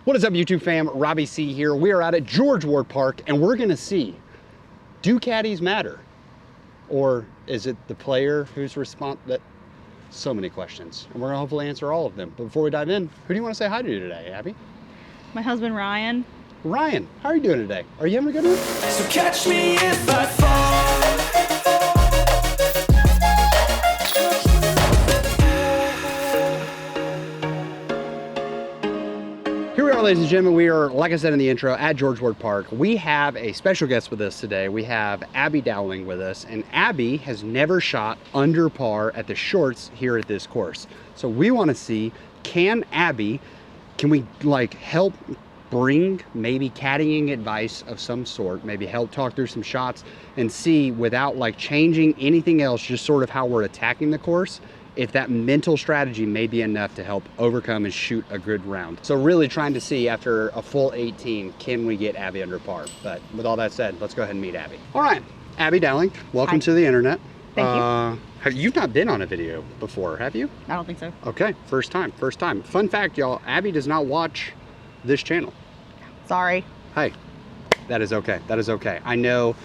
What is up, YouTube fam? Robbie C here. We are out at George Ward Park, and we're gonna see, do caddies matter? Or is it the player who's responsible? So many questions, and we're gonna hopefully answer all of them. But before we dive in, who do you want to say hi to today, Abby? My husband, Ryan. Ryan, how are you doing today? Are you having a good one? So catch me if I fall. Here we are, ladies and gentlemen. We are, like I said in the intro, at George Ward Park. We have a special guest with us today. We have Abby Dowling with us, and Abby has never shot under par at the shorts here at this course. So we want to see, can we like help bring maybe caddying advice of some sort, maybe help talk through some shots and see, without like changing anything else, just sort of how we're attacking the course, if that mental strategy may be enough to help overcome and shoot a good round. So really trying to see, after a full 18, can we get Abby under par? But with all that said, let's go ahead and meet Abby. All right, Abby Dowling, welcome Hi. to the internet. Thank you. You've not been on a video before, have you? I don't think so. Okay, first time. Fun fact, y'all, Abby does not watch this channel. Sorry. Hey, that is okay. That is okay. I know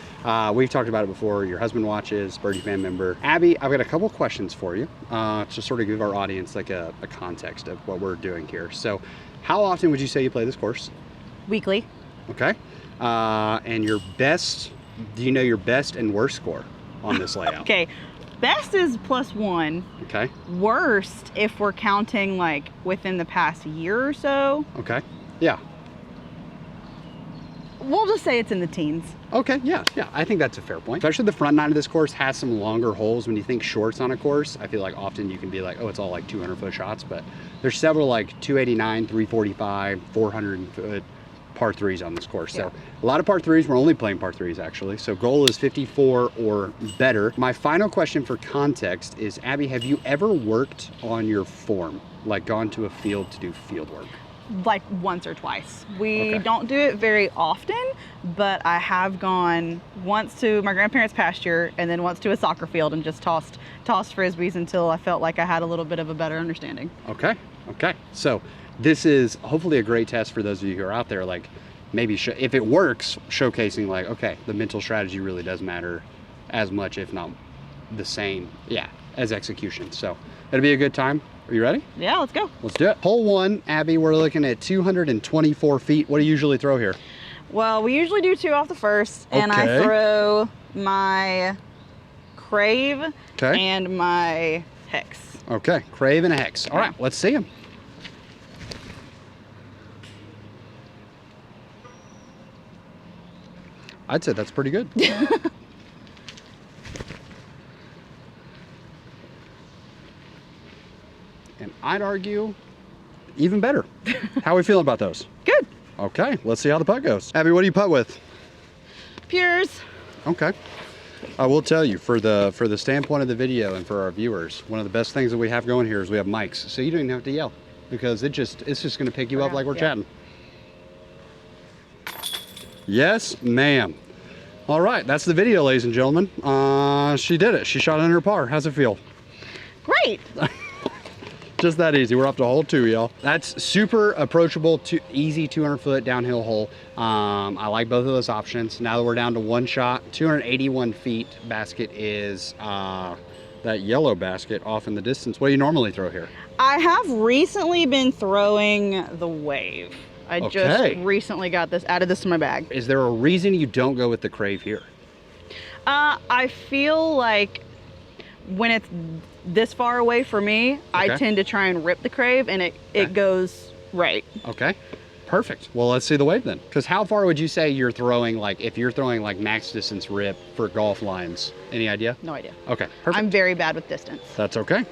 we've talked about it before. Your husband watches, Birdie fan member. Abby, I've got a couple questions for you to sort of give our audience like a context of what we're doing here. So how often would you say you play this course? Weekly. Okay. And your best, do you know your best and worst score on this layout? Okay. Best is +1. Okay. Worst, if we're counting like within the past year or so, Okay. Yeah. we'll just say it's in the teens. Okay, yeah, I think that's a fair point. Especially the front nine of this course has some longer holes. When you think shorts on a course, I feel like often you can be like, oh, it's all like 200-foot shots, but there's several like 289, 345, 400-foot par threes on this course. Yeah. So a lot of par threes. We're only playing par threes actually. So goal is 54 or better. My final question for context is, Abby, have you ever worked on your form? Like gone to a field to do field work? Like once or twice. We Okay. don't do it very often, but I have gone once to my grandparents' pasture and then once to a soccer field and just tossed frisbees until I felt like I had a little bit of a better understanding. Okay. So this is hopefully a great test for those of you who are out there, like maybe if it works, showcasing like, okay, the mental strategy really does matter as much, if not the same, as execution. So it'll be a good time. Are you ready? Yeah, let's go. Let's do it. Hole 1, Abby, we're looking at 224 feet. What do you usually throw here? Well, we usually do 2 off the first, and I Okay. throw my crave Okay. and my hex. Okay, crave and a hex. All right, let's see him. I'd say that's pretty good. And I'd argue even better. How are we feeling about those? Good. Okay, let's see how the putt goes. Abby, what do you putt with? Pures. Okay. I will tell you, for the standpoint of the video and for our viewers, one of the best things that we have going here is we have mics, so you don't even have to yell, because it's just going to pick you up like we're chatting. Yes, ma'am. All right, that's the video, ladies and gentlemen. She did it. She shot under par. How's it feel? Great. Just that easy. We're up to hole 2, y'all. That's super approachable, easy 200-foot downhill hole. I like both of those options. Now that we're down to one shot, 281 feet. Basket is that yellow basket off in the distance. What do you normally throw here? I have recently been throwing the wave. I just recently added this to my bag. Is there a reason you don't go with the crave here? I feel like when it's this far away for me, I tend to try and rip the crave, and it goes right. Okay, perfect. Well, let's see the wave then. Because how far would you say you're throwing, like if you're throwing like max distance rip for golf lines? Any idea? No idea. Okay, perfect. I'm very bad with distance. That's okay.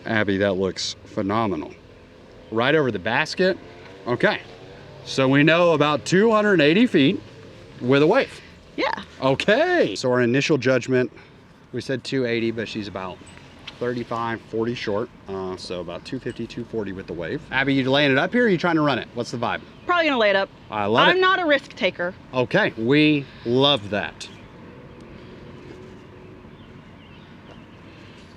Abby, that looks phenomenal. Right over the basket. Okay, so we know about 280 feet with a wave. Yeah. Okay, so our initial judgment, we said 280, but she's about 35, 40 short. So about 250, 240 with the wave. Abby, you laying it up here or are you trying to run it? What's the vibe? Probably gonna lay it up. I love it. I'm not a risk taker. Okay, we love that.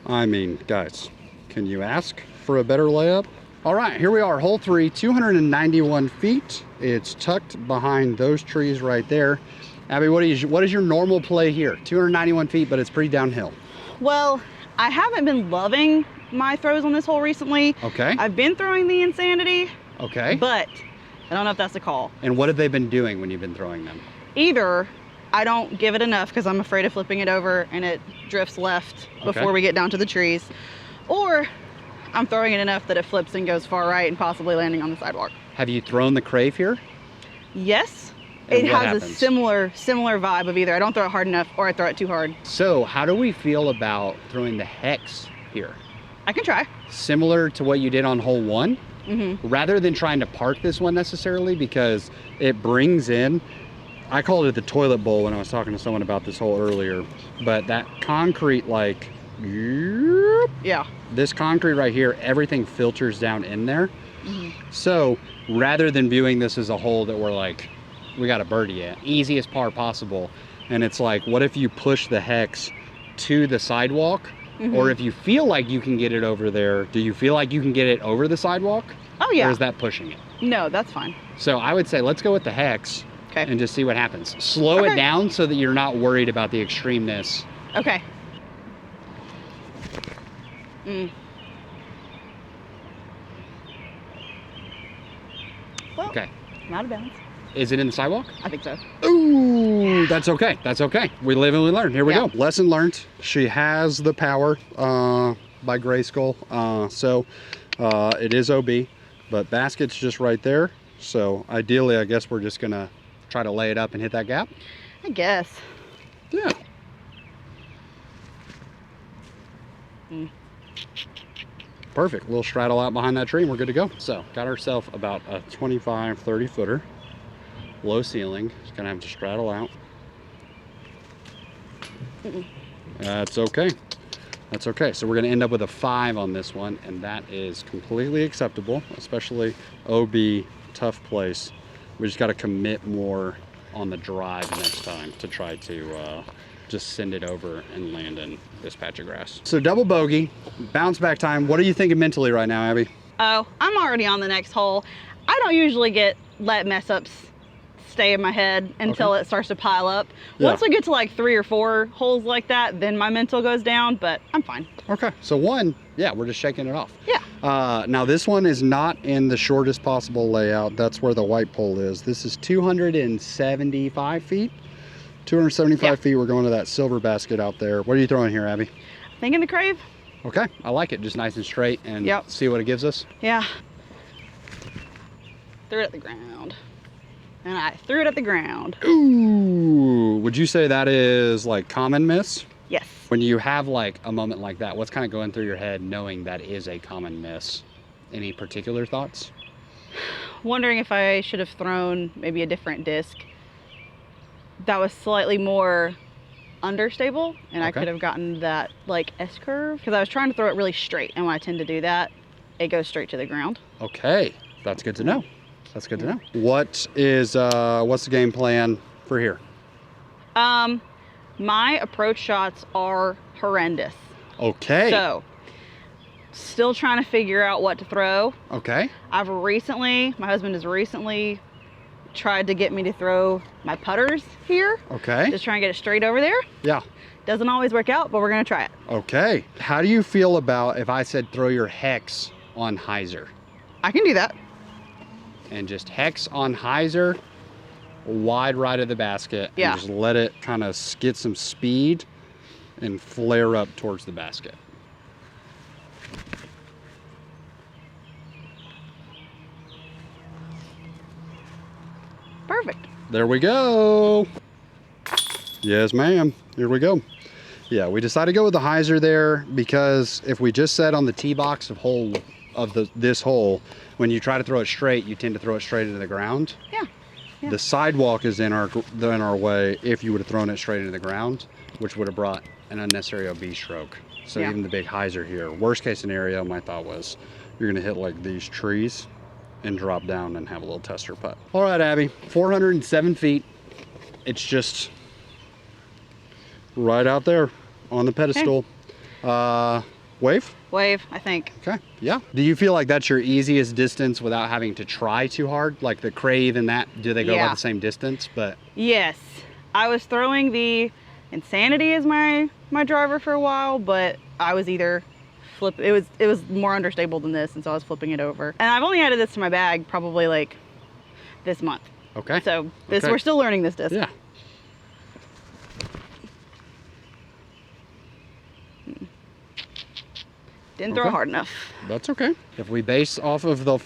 I mean, guys, Can you ask for a better layup? All right, here we are, hole 3, 291 feet. It's tucked behind those trees right there. Abby, what is your normal play here? 291 feet, but it's pretty downhill. Well, I haven't been loving my throws on this hole recently. Okay. I've been throwing the Insanity. Okay. But I don't know if that's a call. And what have they been doing when you've been throwing them? Either I don't give it enough because I'm afraid of flipping it over and it drifts left before we get down to the trees, or I'm throwing it enough that it flips and goes far right and possibly landing on the sidewalk. Have you thrown the crave here? Yes. And it what has happens? a similar vibe of either I don't throw it hard enough or I throw it too hard. So how do we feel about throwing the hex here? I can try. Similar to what you did on hole 1? Mm-hmm. Rather than trying to park this one necessarily, because it brings in, I called it the toilet bowl when I was talking to someone about this hole earlier, but that concrete, like, Yeah. this concrete right here, everything filters down in there. Mm-hmm. So rather than viewing this as a hole that we're like, we got a birdie at, easiest par possible, and it's like, what if you push the hex to the sidewalk? Mm-hmm. Or if you feel like you can get it over there, do you feel like you can get it over the sidewalk? Oh yeah. Or is that pushing it? No, that's fine. So I would say let's go with the hex. Okay. And just see what happens. Slow it down so that you're not worried about the extremeness. Okay. Well, Okay. I'm out of bounds. Is it in the sidewalk? I think so. Ooh, that's okay. That's okay. We live and we learn. Here we Yeah. go. Lesson learned. She has the power by Grayskull. It is OB, but basket's just right there. So ideally, I guess we're just gonna try to lay it up and hit that gap. I guess. Yeah. Perfect. Little straddle out behind that tree and we're good to go. So got ourselves about a 25, 30 footer. Low ceiling. Just gonna have to straddle out. That's okay. That's okay. So we're gonna end up with a 5 on this one, and that is completely acceptable, especially OB, tough place. We just gotta commit more on the drive next time to try to just send it over and land in this patch of grass. So double bogey, bounce back time. What are you thinking mentally right now, Abby? Oh, I'm already on the next hole. I don't usually let mess ups stay in my head until it starts to pile up. Yeah. Once we get to like 3 or 4 holes like that, then my mental goes down, but I'm fine. Okay, so 1, yeah, we're just shaking it off. Yeah. Now this one is not in the shortest possible layout. That's where the white pole is. This is 275 feet. 275 feet, we're going to that silver basket out there. What are you throwing here, Abby? Thinking the crave? Okay, I like it. Just nice and straight and Yep. see what it gives us. Yeah. Threw it at the ground. And I threw it at the ground. Ooh, would you say that is like common miss? Yes. When you have like a moment like that, what's kind of going through your head knowing that is a common miss? Any particular thoughts? Wondering if I should have thrown maybe a different disc that was slightly more understable, and I could have gotten that like S curve, because I was trying to throw it really straight, and when I tend to do that, it goes straight to the ground. Okay, that's good to know. That's good to know. What is what's the game plan for here? My approach shots are horrendous. Okay. So, still trying to figure out what to throw. Okay. My husband has recently tried to get me to throw my putters here. Okay. Just try and get it straight over there. Yeah. Doesn't always work out, but we're gonna try it. Okay. How do you feel about if I said throw your hex on hyzer? I can do that. And just hex on hyzer, wide right of the basket, Yeah. and just let it kind of get some speed and flare up towards the basket. Perfect. There we go. Yes, ma'am. Here we go. Yeah, we decided to go with the hyzer there because if we just set on the tee box of this hole, when you try to throw it straight, you tend to throw it straight into the ground. Yeah. Yeah. The sidewalk is in our way if you would have thrown it straight into the ground, which would have brought an unnecessary OB stroke. So Yeah. even the big hyzer here, worst case scenario, my thought was you're gonna hit like these trees and drop down and have a little tester putt. All right, Abby, 407 feet. It's just right out there on the pedestal. Wave? Wave, I think. Okay, yeah. Do you feel like that's your easiest distance without having to try too hard? Like the Crave and that, do they go about the same distance? But yes, I was throwing the Insanity as my driver for a while, but I was either it was more understable than this, and so I was flipping it over. And I've only added this to my bag probably like this month. Okay. So we're still learning this disc. Yeah. Didn't throw hard enough. That's okay. If we base off of the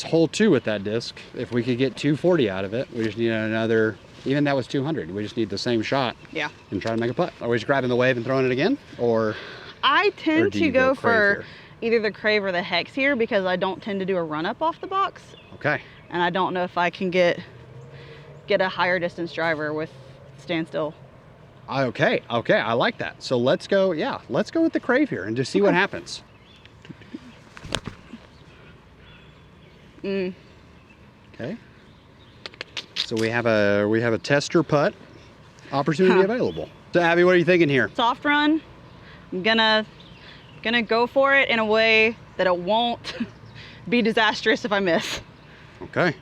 hole 2 with that disc, if we could get 240 out of it, we just need another, even that was 200. We just need the same shot. Yeah. And try to make a putt. Are we just grabbing the wave and throwing it again? Or I tend to go for here? either the Crave or the Hex here because I don't tend to do a run up off the box. Okay. And I don't know if I can get a higher distance driver with standstill. Okay, I like that. So let's go, let's go with the Crave here and just see what happens. Okay. So we have a tester putt opportunity available. So Abby, what are you thinking here? Soft run. I'm gonna go for it in a way that it won't be disastrous if I miss. Okay.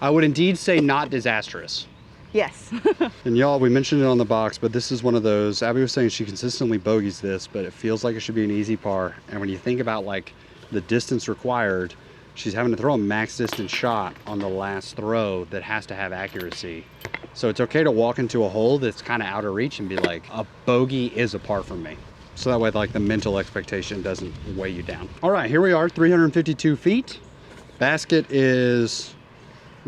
I would indeed say not disastrous. Yes. And y'all, we mentioned it on the box, but this is one of those, Abby was saying she consistently bogeys this, but it feels like it should be an easy par. And when you think about like the distance required, she's having to throw a max distance shot on the last throw that has to have accuracy. So it's okay to walk into a hole that's kind of out of reach and be like, a bogey is a par for me. So that way like the mental expectation doesn't weigh you down. All right, here we are, 352 feet. Basket is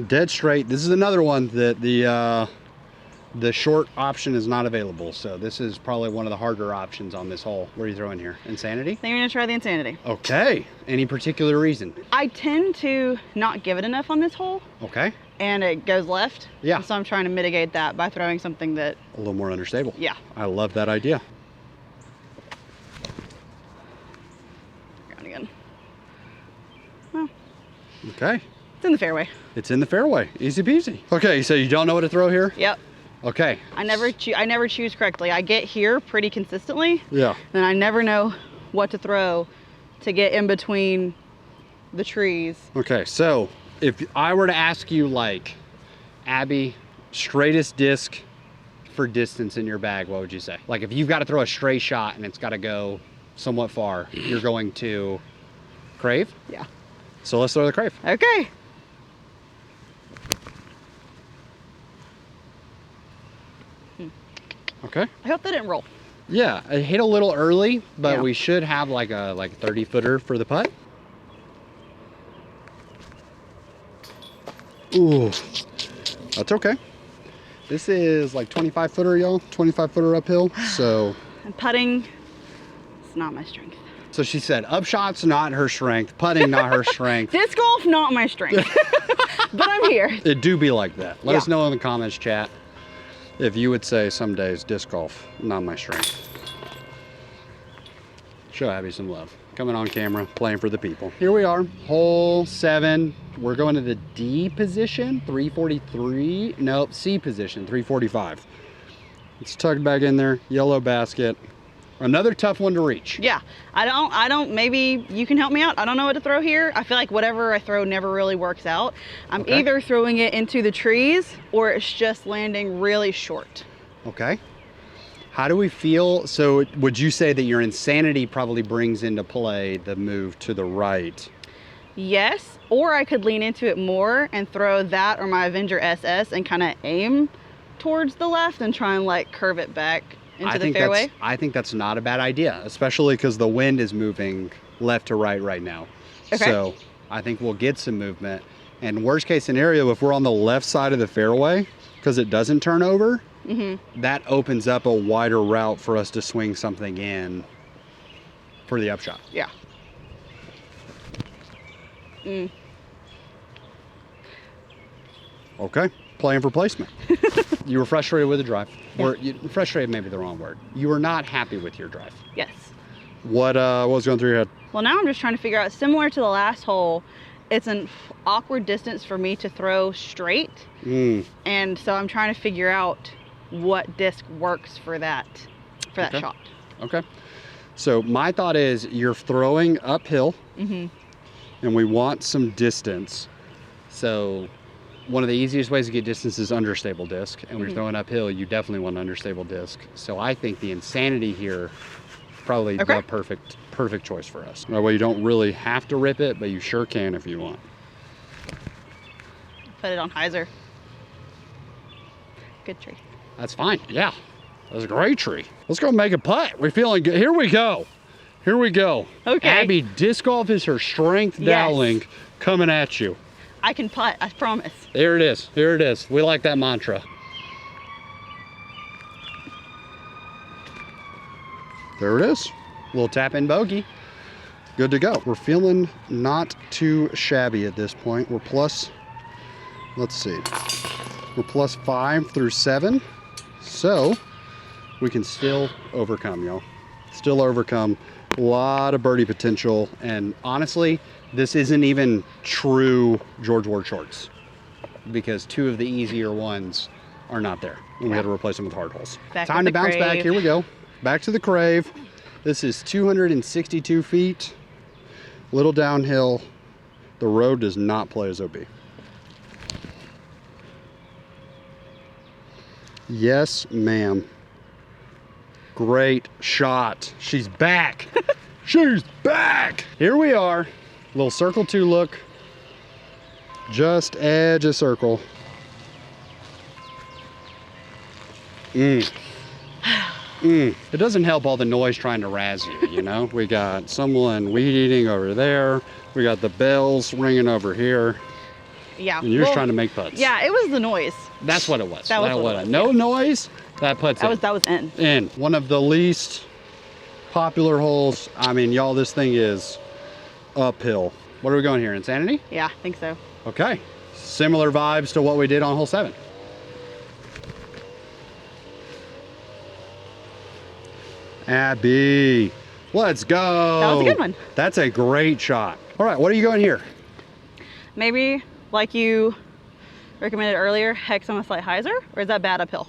dead straight. This is another one that the short option is not available. So this is probably one of the harder options on this hole. What are you throwing here? Insanity? I think I'm gonna try the Insanity. Okay. Any particular reason? I tend to not give it enough on this hole. Okay. And it goes left. Yeah. So I'm trying to mitigate that by throwing something that A little more understable. Yeah. I love that idea. Ground again. Well, Okay. it's in the fairway. It's in the fairway. Easy peasy. Okay, so you don't know what to throw here? Yep. Okay. I never choose correctly. I get here pretty consistently. Yeah. And I never know what to throw to get in between the trees. Okay, so if I were to ask you like, Abby, straightest disc for distance in your bag, what would you say? Like if you've got to throw a straight shot and it's got to go somewhat far, you're going to Crave? Yeah. So let's throw the Crave. Okay. Okay. I hope that didn't roll. Yeah, it hit a little early, but Yeah. we should have like a 30 footer for the putt. Ooh, that's okay. This is like 25 footer, y'all. 25 footer uphill. So And putting, it's not my strength. so she said upshot's not her strength, putting not her strength. Disc golf, not my strength. But I'm here. It do be like that. Let Yeah. us know in the comments, chat, if you would say some days disc golf, not my strength. Show Abby some love. Coming on camera, playing for the people. Here we are, hole 7. We're going to the D position, 343. Nope, C position, 345. It's tucked back in there, yellow basket. Another tough one to reach. Yeah, I don't, maybe you can help me out. I don't know what to throw here. I feel like whatever I throw never really works out. I'm Okay. either throwing it into the trees or it's just landing really short. Okay. How do we feel? So would you say that your Insanity probably brings into play the move to the right? Yes, or I could lean into it more and throw that or my Avenger SS and kind of aim towards the left and try and like curve it back into the fairway. I think that's not a bad idea, especially because the wind is moving left to right now. Okay. So I think we'll get some movement. And worst case scenario, if we're on the left side of the fairway, because it doesn't turn over, that opens up a wider route for us to swing something in for the upshot. Yeah. Okay, playing for placement. You were frustrated with the drive. Or frustrated may be the wrong word. You were not happy with your drive. Yes. What was going through your head? Well, now I'm just trying to figure out, similar to the last hole, it's an awkward distance for me to throw straight. And so I'm trying to figure out what disc works for that shot. Okay. So my thought is you're throwing uphill, and we want some distance. So one of the easiest ways to get distance is understable disc, and when you're throwing uphill, you definitely want an understable disc. So I think the Insanity here probably the perfect choice for us. That way you don't really have to rip it, but you sure can if you want. Put it on hyzer. Good tree. That's fine. Yeah, that's a great tree. Let's go make a putt. We're feeling good. Here we go. Here we go. Okay. Abby, disc golf is her strength. Yes. Dowling coming at you. I can putt, I promise. There it is. Here it is. We like that mantra. There it is. Little tap in bogey. Good to go. We're feeling not too shabby at this point. We're plus, let's see, we're plus 5 through 7. So we can still overcome, y'all. Still overcome. A lot of birdie potential. And honestly, this isn't even true George Ward shorts because 2 of the easier ones are not there. And we had to replace them with hard holes. Time to bounce back. Here we go. Back to the Crave. This is 262 feet. Little downhill. The road does not play as OB. Yes, ma'am. Great shot. She's back. She's back. Here we are. Little circle 2 look. Just edge a circle. It doesn't help all the noise trying to razz you, you know? We got someone weed eating over there. We got the bells ringing over here. Yeah. And you're just trying to make putts. Yeah, it was the noise. That's what it was. That was what it was. No noise, that puts in. That was in. In. One of the least popular holes. I mean, y'all, this thing is uphill. What are we going here, Insanity? Yeah, I think so. Okay. Similar vibes to what we did on hole 7. Abby, let's go. That was a good one. That's a great shot. All right, what are you going here? Maybe, like you recommended earlier, hex on a slight hyzer, or is that bad uphill?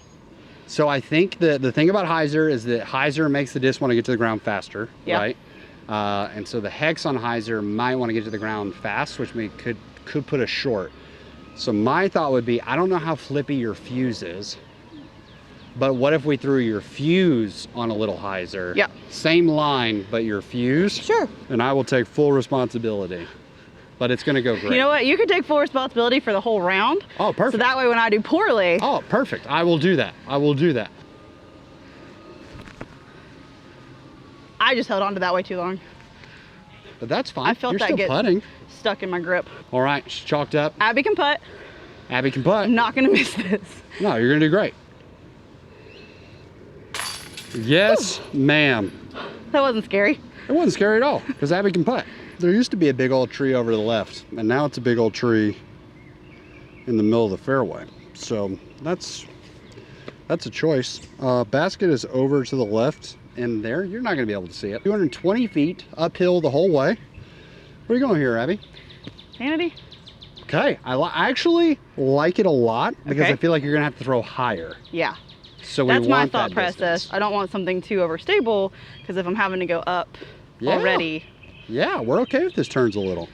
So I think the thing about hyzer is that hyzer makes the disc want to get to the ground faster, right? And so the hex on hyzer might want to get to the ground fast, which could put us short. So my thought would be, I don't know how flippy your fuse is, but what if we threw your fuse on a little hyzer? Yeah. Same line, but your fuse? Sure. And I will take full responsibility. But it's gonna go great. You know what? You can take full responsibility for the whole round. Oh, perfect. So that way when I do poorly. Oh, perfect. I will do that. I will do that. I just held on to that way too long. But that's fine. I felt You're that still get putting. stuck in my grip. All right, she's chalked up. Abby can putt. Abby can putt. I'm not gonna miss this. No, you're gonna do great. Yes, ma'am. That wasn't scary. It wasn't scary at all, because Abby can putt. There used to be a big old tree over to the left, and now it's a big old tree in the middle of the fairway. So that's a choice. Basket is over to the left, and there, you're not gonna be able to see it. 220 feet uphill the whole way. Where are you going here, Abby? Sanity? Okay, I actually like it a lot, because Okay. I feel like you're gonna have to throw higher. Yeah. So That's we my want thought that process. distance. I don't want something too overstable, because if I'm having to go up already. Yeah, we're okay if this turns a little.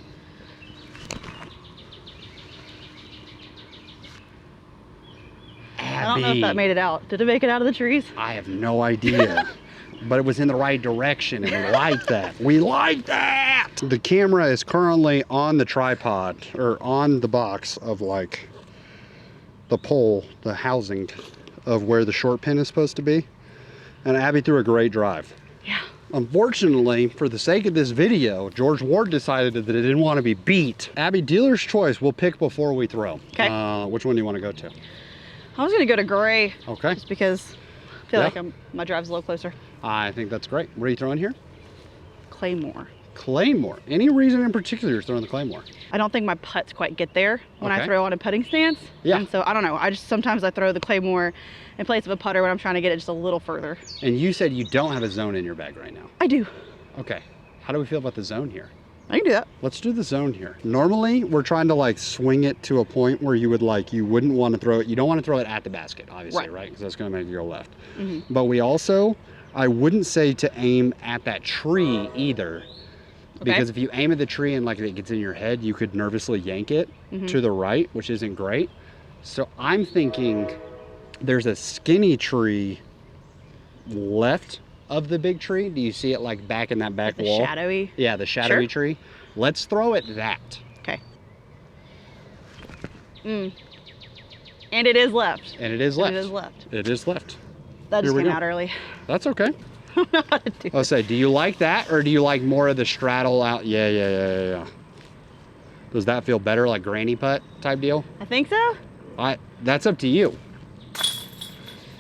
I don't know if that made it out. Did it make it out of the trees? I have no idea. But it was in the right direction, and we like that. We like that! The camera is currently on the tripod, or on the box of like the pole, the housing of where the short pin is supposed to be. And Abby threw a great drive. Yeah. Unfortunately, for the sake of this video, George Ward decided that it didn't want to be beat. Abby, dealer's choice, we'll pick before we throw. Okay. Which one do you want to go to? I was gonna go to gray. Okay. Just because I feel Yeah. like my drive's a little closer. I think that's great. What are you throwing here? Claymore. Claymore. Any reason in particular you're throwing the Claymore? I don't think my putts quite get there when I Okay. throw on a putting stance. Yeah. And so I don't know. Sometimes I throw the Claymore in place of a putter when I'm trying to get it just a little further. And you said you don't have a zone in your bag right now. I do. Okay. How do we feel about the zone here? I can do that. Let's do the zone here. Normally, we're trying to like swing it to a point where you wouldn't want to throw it. You don't want to throw it at the basket, obviously, right? Because that's going to make you go left. But we also, I wouldn't say to aim at that tree either. Because if you aim at the tree and like it gets in your head, you could nervously yank it to the right, which isn't great. So I'm thinking there's a skinny tree left of the big tree. Do you see it like back in that back The wall? shadowy? Yeah, the shadowy tree. Let's throw it that. Okay. And it is left. And it is left. It is left. It is left. That Here just we came go. out early. That's okay. I don't know how to do I'll say, do you like that or do you like more of the straddle out? Yeah. Does that feel better, like granny putt type deal? I think so. That's up to you.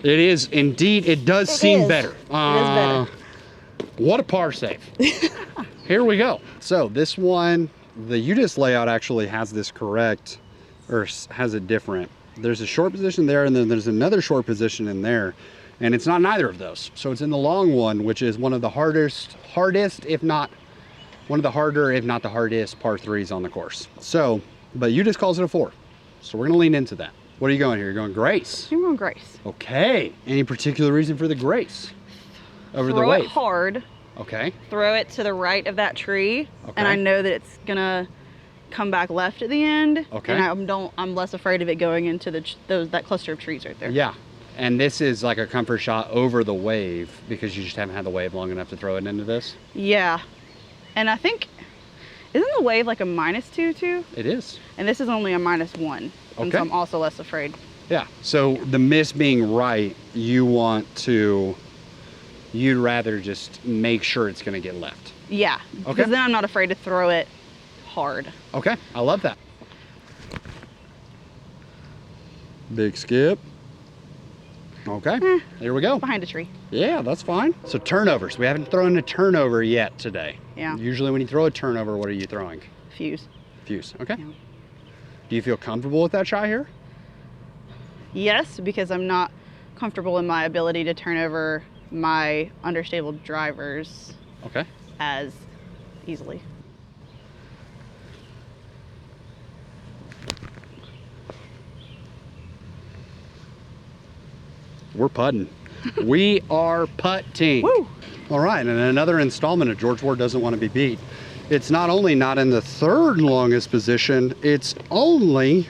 It is indeed. It does seem is. better. It is better. What a par save. Here we go. So this one, the UDIS layout actually has this correct, or has it different. There's a short position there, and then there's another short position in there, and it's not neither of those. So it's in the long one, which is one of the hardest, if not one of the harder, if not the hardest par threes on the course. So, but UDIS calls it a 4. So we're gonna lean into that. What are you going here? You're going Grace. I'm going Grace. Okay. Any particular reason for the Grace over the Throw wave? it hard. Okay. Throw it to the right of that tree, Okay. and I know that it's gonna come back left at the end. Okay. And I'm less afraid of it going into that cluster of trees right there. Yeah. And this is like a comfort shot over the wave because you just haven't had the wave long enough to throw it into this. Yeah. And I think, isn't the wave like a -2 too? It is. And this is only a -1. And so Okay. I'm also less afraid. Yeah. So the miss being right, you'd rather just make sure it's going to get left. Yeah. Okay. Because then I'm not afraid to throw it hard. Okay. I love that. Big skip. Okay. Here we go. Behind a tree. Yeah, that's fine. So turnovers. We haven't thrown a turnover yet today. Yeah. Usually when you throw a turnover, what are you throwing? Fuse. Fuse. Okay. Yeah. Do you feel comfortable with that shot here? Yes, because I'm not comfortable in my ability to turn over my understable drivers Okay. as easily. We're putting. We are putting. Woo! All right, and another installment of George Ward Doesn't Want to Be Beat. It's not only not in the third longest position, it's only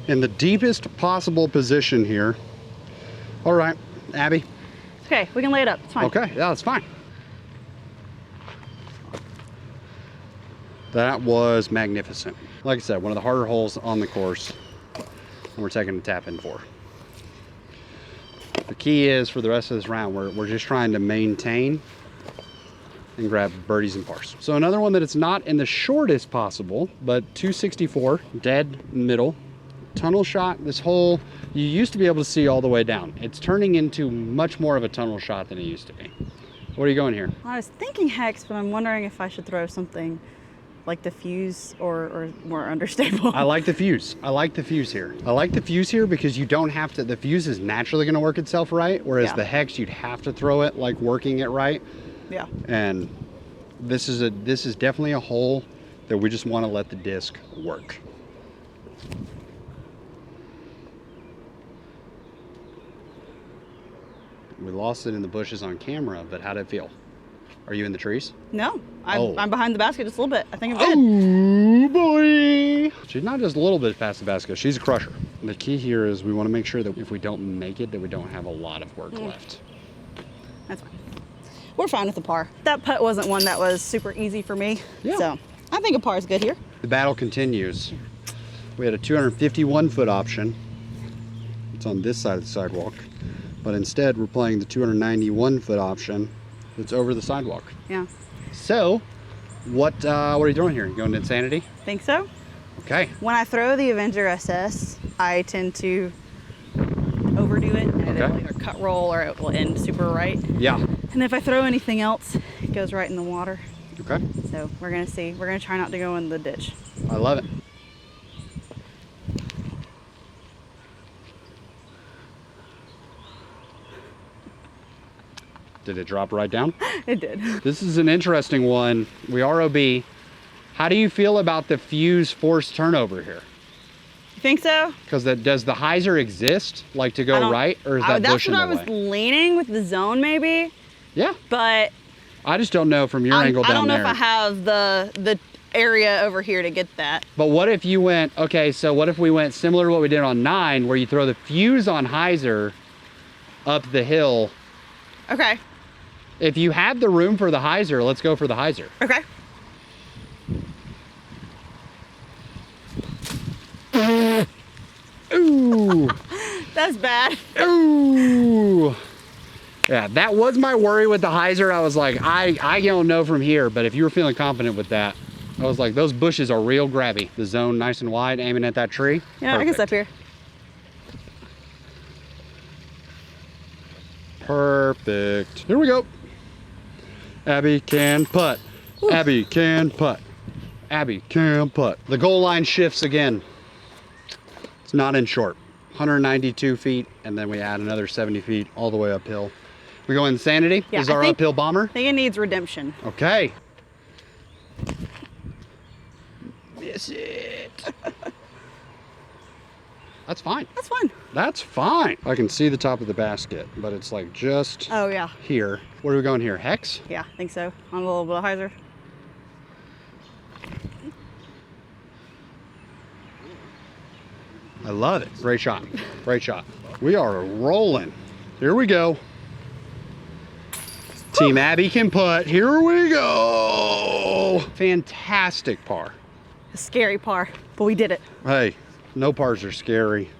in the deepest possible position here. All right, Abby. Okay, we can lay it up. It's fine. Okay, yeah, that's fine. That was magnificent. Like I said, one of the harder holes on the course, and we're taking a tap in 4. The key is for the rest of this round, we're just trying to maintain and grab birdies and pars. So another one that it's not in the shortest possible, but 264, dead middle, tunnel shot. This hole, you used to be able to see all the way down. It's turning into much more of a tunnel shot than it used to be. What are you going here? I was thinking hex, but I'm wondering if I should throw something like the fuse or more understable. I like the fuse. I like the fuse here. I like the fuse here because you don't have to, the fuse is naturally gonna work itself right, whereas Yeah. the hex, you'd have to throw it like working it right. Yeah. And this is definitely a hole that we just want to let the disc work. We lost it in the bushes on camera, but how did it feel? Are you in the trees? No, Oh. I'm behind the basket just a little bit. I think I'm good. Oh boy! She's not just a little bit past the basket, she's a crusher. The key here is we want to make sure that if we don't make it, that we don't have a lot of work left. That's fine. We're fine with the par. That putt wasn't one that was super easy for me. Yeah. So I think a par is good here. The battle continues. We had a 251-foot option. It's on this side of the sidewalk. But instead, we're playing the 291-foot option that's over the sidewalk. Yeah. So, what are you doing here? You going to Insanity? Think so? Okay. When I throw the Avenger SS, I tend to overdo it and Okay. it'll either cut roll or it will end super right. Yeah. And if I throw anything else, it goes right in the water. Okay. So we're gonna see. We're gonna try not to go in the ditch. I love it. Did it drop right down? It did. This is an interesting one. We are OB. How do you feel about the fuse forced turnover here? You think so? Because does the hyzer exist, like to go right, or is that bush in the way? That's what I was leaning with the zone, maybe. Yeah. But I just don't know from your angle down there. I don't know if I have the area over here to get that. But what if you went, okay, so what if we went similar to what we did on 9, where you throw the fuse on hyzer up the hill? Okay. If you have the room for the hyzer, let's go for the hyzer. Okay. Ooh. That's bad. Ooh. Yeah, that was my worry with the hyzer. I was like, I don't know from here, but if you were feeling confident with that, I was like, those bushes are real grabby. The zone nice and wide, aiming at that tree. Yeah, perfect. I can step here. Perfect. Here we go. Abby can putt. Ooh. Abby can putt. Abby can putt. The goal line shifts again. It's not in short. 192 feet, and then we add another 70 feet all the way uphill. We go Insanity. Yeah, This is our uphill bomber. I think it needs redemption. Okay. Miss it. That's fine. That's fine. That's fine. I can see the top of the basket, but it's like just here. Where are we going here? Hex? Yeah, I think so. On a little bit of hyzer. I love it. Great shot. Great shot. We are rolling. Here we go. Team Abby can putt. Here we go. Fantastic par. A scary par, but we did it. Hey, no pars are scary.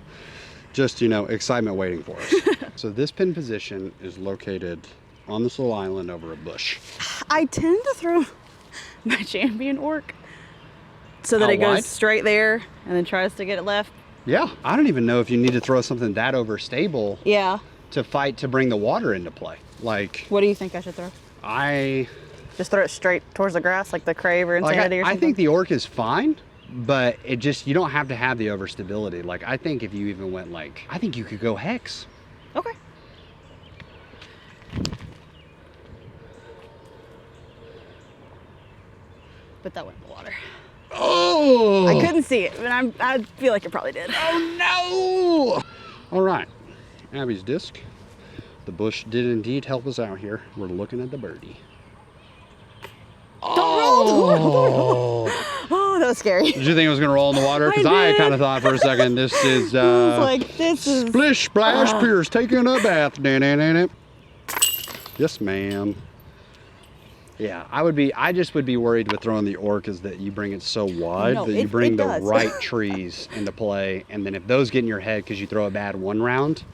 Just, you know, excitement waiting for us. So this pin position is located on this little island over a bush. I tend to throw my champion orc so that it goes straight there and then tries to get it left. Yeah, I don't even know if you need to throw something that overstable. Yeah. To fight to bring the water into play. Like, what do you think I should throw? I just throw it straight towards the grass, like the Crave or Insanity or something? I think the orc is fine, but it just, you don't have to have the overstability. Like, I think if you even went like, I think you could go hex. Okay. But that went in the water. Oh! I couldn't see it, but I feel like it probably did. Oh no! All right, Abby's disc. The bush did indeed help us out here. We're looking at the birdie. Oh, that was scary. Did you think it was going to roll in the water? Because I kind of thought for a second this is splish splash Pierce taking a bath. Yes, ma'am. Yeah, I just would be worried with throwing the orc is that you bring it so wide that you bring the right trees into play, and then if those get in your head because you throw a bad one round,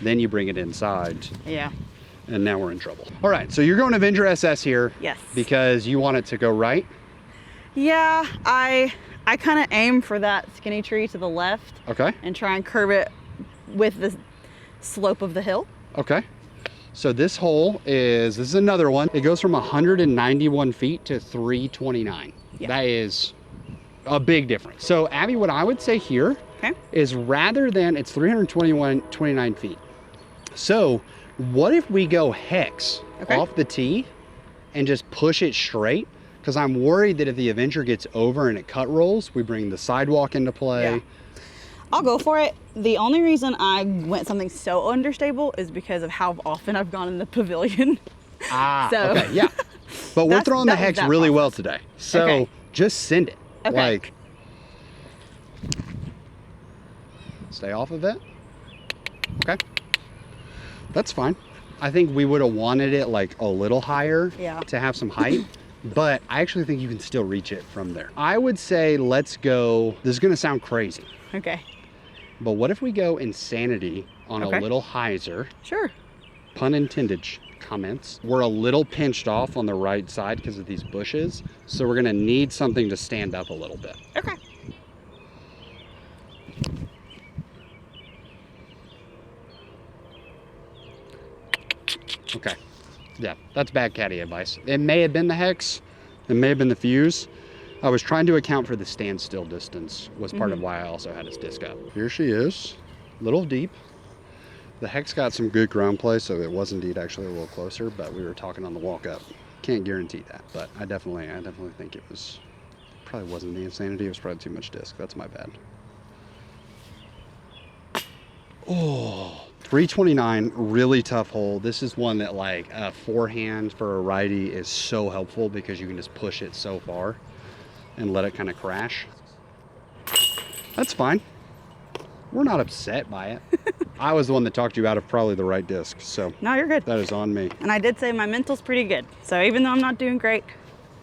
then you bring it inside. Yeah. And now we're in trouble. All right, so you're going Avenger SS here. Yes. Because you want it to go right? Yeah, I kind of aim for that skinny tree to the left. Okay. And try and curve it with the slope of the hill. Okay. So this hole this is another one. It goes from 191 feet to 329. Yeah. That is a big difference. So Abby, what I would say here is rather than, it's 29 feet. So what if we go hex off the tee and just push it straight? Because I'm worried that if the Avenger gets over and it cut rolls, we bring the sidewalk into play. Yeah. I'll go for it. The only reason I went something so understable is because of how often I've gone in the pavilion. Okay, yeah. But we're throwing the hex really well today. So just send it. Okay. Like, stay off of it. Okay. That's fine. I think we would have wanted it like a little higher to have some height. But I actually think you can still reach it from there. I would say let's go, this is gonna sound crazy. Okay. But what if we go Insanity on a little hyzer? Sure. Pun intended comments. We're a little pinched off on the right side because of these bushes. So we're gonna need something to stand up a little bit. Okay. Okay. Yeah, that's bad caddy advice. It may have been the hex. It may have been the fuse. I was trying to account for the standstill distance was part of why I also had his disc up. Here she is, a little deep. The heck's got some good ground play, so it was indeed actually a little closer, but we were talking on the walk up. Can't guarantee that, but I definitely think it was, probably wasn't the insanity, it was probably too much disc. That's my bad. Oh, 329, really tough hole. This is one that like a forehand for a righty is so helpful because you can just push it so far and let it kind of crash. That's fine. We're not upset by it. I was the one that talked you out of probably the right disc, so No, you're good. that is on me. And I did say my mental's pretty good. So even though I'm not doing great,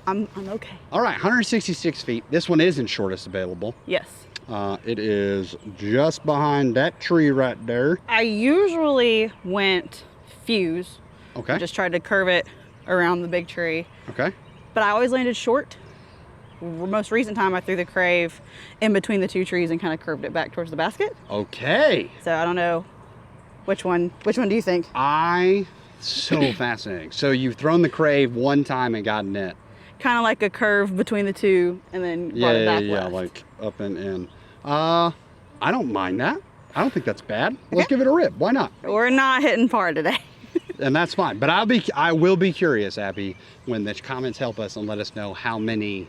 I'm okay. All right, 166 feet. This one isn't shortest available. Yes. It is just behind that tree right there. I usually went fuse. Okay. Just tried to curve it around the big tree. Okay. But I always landed short. Most recent time I threw the crave in between the two trees and kind of curved it back towards the basket. Okay. So I don't know which one do you think? So fascinating. So you've thrown the crave one time and gotten it. Kind of like a curve between the two and then brought it back left. like up and in. I don't mind that. I don't think that's bad. Let's give it a rip. Why not? We're not hitting par today. And that's fine. But I will be curious, Abby, when the comments help us and let us know how many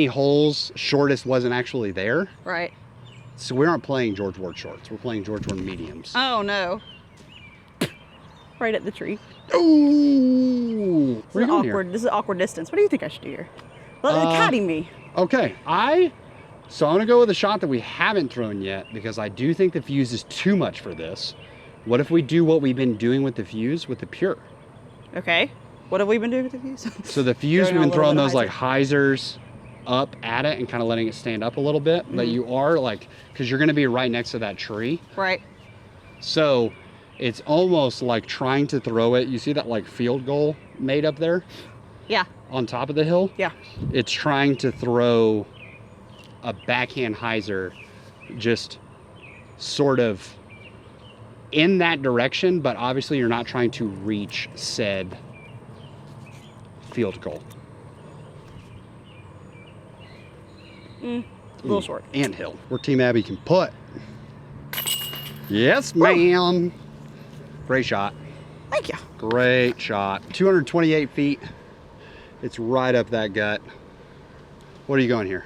holes shortest wasn't actually there. Right. So we aren't playing George Ward shorts. We're playing George Ward mediums. Oh no. Right at the tree. Ooh. Where are you going here? This is awkward distance. What do you think I should do here? Caddy me. Okay. So I'm going to go with a shot that we haven't thrown yet because I do think the fuse is too much for this. What if we do what we've been doing with the fuse with the pure? Okay. What have we been doing with the fuse? So the fuse, we've been throwing those like hyzer. hyzers up at it and kind of letting it stand up a little bit. But you are like, because you're going to be right next to that tree. Right. So it's almost like trying to throw it. You see that like field goal made up there? Yeah. On top of the hill? Yeah. It's trying to throw a backhand hyzer just sort of in that direction, but obviously you're not trying to reach said field goal. A little short. And hill, where Team Abby can put. Yes, ma'am. Great shot. Thank you. Great shot. 228 feet. It's right up that gut. What are you going here?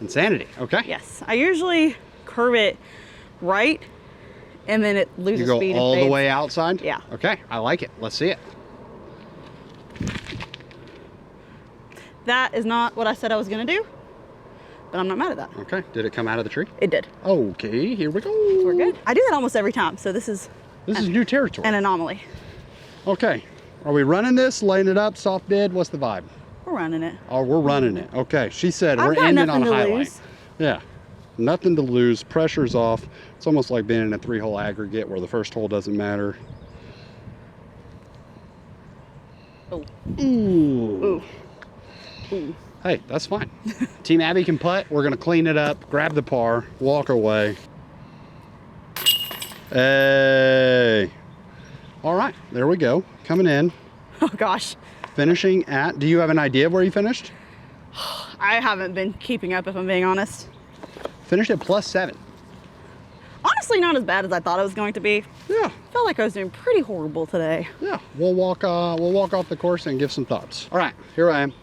Insanity. Okay. Yes. I usually curve it right and then it loses You go speed. all the way outside? Yeah. Okay. I like it. Let's see it. That is not what I said I was going to do, but I'm not mad at that. Okay. Did it come out of the tree? It did. Okay. Here we go. So we're good. I do that almost every time, so this is new territory. an anomaly. Okay. Are we running this, laying it up, soft bid? What's the vibe? We're running it. Oh, we're running it. Okay. She said I've we're got ending on nothing a to highlight. lose. Yeah. Nothing to lose. Pressure's off. It's almost like being in a 3-hole aggregate where the first hole doesn't matter. Oh. Ooh. Ooh. Hey, that's fine. Team Abby can putt. We're going to clean it up, grab the par, walk away. Hey. All right, there we go. Coming in. Oh gosh. Finishing at, do you have an idea of where you finished? I haven't been keeping up, if I'm being honest. Finished at +7. Honestly, not as bad as I thought it was going to be. Yeah, Felt like I was doing pretty horrible today. yeah. We'll walk off the course and give some thoughts. All right, here I am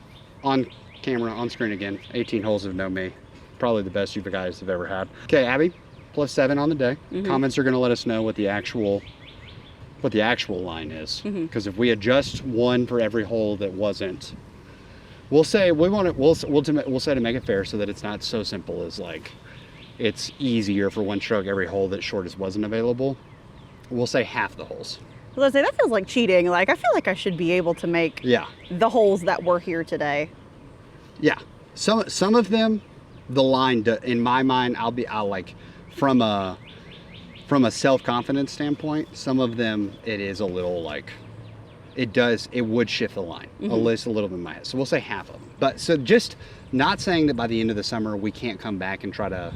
on camera, on screen again. 18 holes of Know Me. Probably the best you guys have ever had. Okay, Abby, +7 on the day. Comments are going to let us know what the actual line is. Because if we adjust one for every hole that wasn't, we'll say we'll say to make it fair so that it's not so simple as like it's easier for one stroke every hole that shortest wasn't available. We'll say half the holes. Let's say that feels like cheating. Like I feel like I should be able to make Yeah. the holes that were here today. Yeah. Some of them, the line in my mind, I'll like from a self-confidence standpoint, some of them it is a little like it would shift the line at least a little bit in my head. So we'll say half of them. But so just not saying that by the end of the summer we can't come back and try to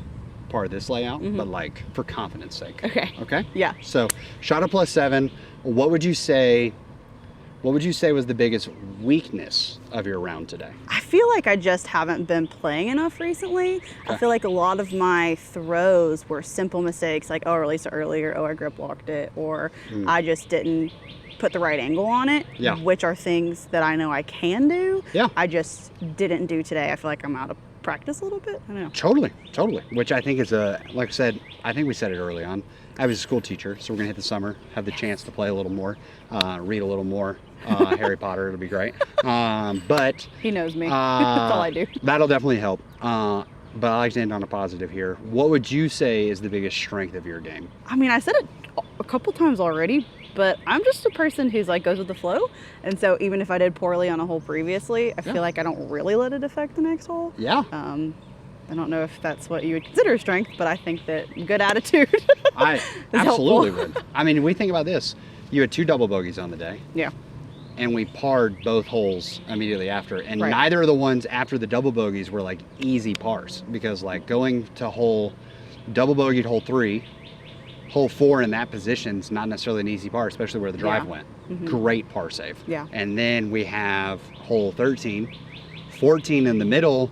par this layout, but like for confidence sake. Okay. Okay. Yeah. So shot a +7. What would you say What would you say was the biggest weakness of your round today? I feel like I just haven't been playing enough recently. I Okay. feel like a lot of my throws were simple mistakes, like, oh, I released it earlier, oh, I grip locked it, or I just didn't put the right angle on it, Yeah. which are things that I know I can do. Yeah. I just didn't do today. I feel like I'm out of practice a little bit. I don't know. Totally. Which I think is like I said, I think we said it early on. I was a school teacher, so we're gonna hit the summer, have the chance to play a little more, read a little more, Harry Potter, it'll be great. But He knows me. That's all I do. that'll definitely help. But I like to end on a positive here. What would you say is the biggest strength of your game? I mean, I said it a couple times already, but I'm just a person who's like goes with the flow. And so even if I did poorly on a hole previously, I feel like I don't really let it affect the next hole. Yeah. I don't know if that's what you would consider strength, but I think that good attitude. I is absolutely helpful. would. I mean, we think about this. You had 2 double bogeys on the day, Yeah. and we parred both holes immediately after. And Right. neither of the ones after the double bogeys were like easy pars, because like going to double bogeyed hole 3, hole 4 in that position is not necessarily an easy par, especially where the drive Yeah. went. Great par save. Yeah. And then we have hole 13, 14 in the middle,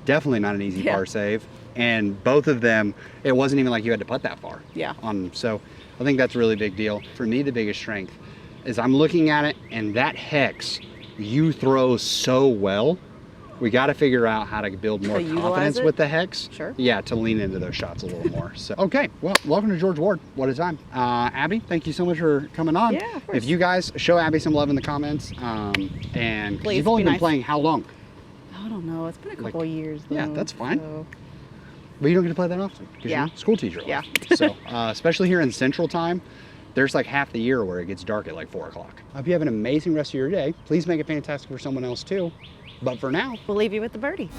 definitely not an easy Yeah. par save. And both of them, it wasn't even like you had to putt that far. Yeah. So I think that's a really big deal. For me, the biggest strength is I'm looking at it, and that hex, you throw so well. We got to figure out how to build more To utilize confidence it? with the hex. Sure. Yeah, to lean into those shots a little more. So, okay, well, welcome to George Ward. What a time. Abby, thank you so much for coming on. Yeah, of course. If you guys show Abby some love in the comments, and Please, you've only be been nice. playing how long? I don't know. It's been a couple of years. yeah, though, that's fine. so- But you don't get to play that often because Yeah. you're a school teacher. Yeah. So, especially here in Central Time, there's like half the year where it gets dark at like 4 o'clock. I hope you have an amazing rest of your day. Please make it fantastic for someone else too. But for now, We'll leave you with the birdie.